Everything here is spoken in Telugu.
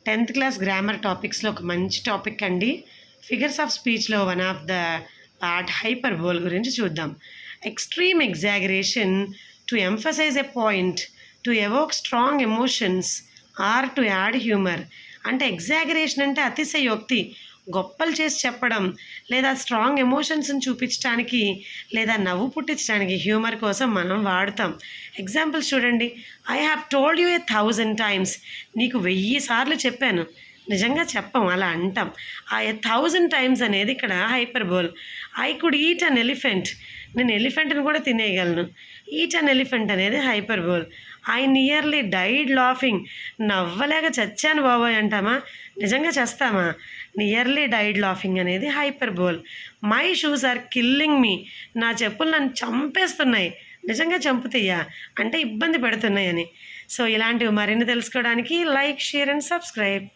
10th క్లాస్ గ్రామర్ టాపిక్స్లో ఒక మంచి టాపిక్ అండి. ఫిగర్స్ ఆఫ్ స్పీచ్లో one of the part hyperbole గురించి చూద్దాం. Extreme exaggeration to emphasise a point, to evoke strong emotions or to add humour. అంటే ఎగ్జాగరేషన్ అంటే అతిశయోక్తి, గొప్పలు చేసి చెప్పడం, లేదా స్ట్రాంగ్ ఎమోషన్స్ని చూపించడానికి, లేదా నవ్వు పుట్టించడానికి హ్యూమర్ కోసం మనం వాడతాం. ఎగ్జాంపుల్స్ చూడండి. I have told you 1000 times. నీకు 1000 సార్లు చెప్పాను. నిజంగా చెప్పం, అలా అంటాం. ఆ 1000 times అనేది ఇక్కడ hyperbole. I could eat an elephant. నేను ఎలిఫెంట్ని కూడా తినేయగలను. ఈట్ అన్ ఎలిఫెంట్ అనేది hyperbole. I nearly died laughing. నవ్వలేక చచ్చాను బాబోయ్ అంటామా? నిజంగా చేస్తామా? నియర్లీ డైడ్ లాఫింగ్ అనేది hyperbole. My shoes are killing me. నా చెప్పులు నన్ను చంపేస్తున్నాయి. నిజంగా చంపుతాయా అంటే ఇబ్బంది పెడుతున్నాయని. సో ఇలాంటివి మరిన్ని తెలుసుకోవడానికి లైక్, షేర్ అండ్ సబ్స్క్రైబ్.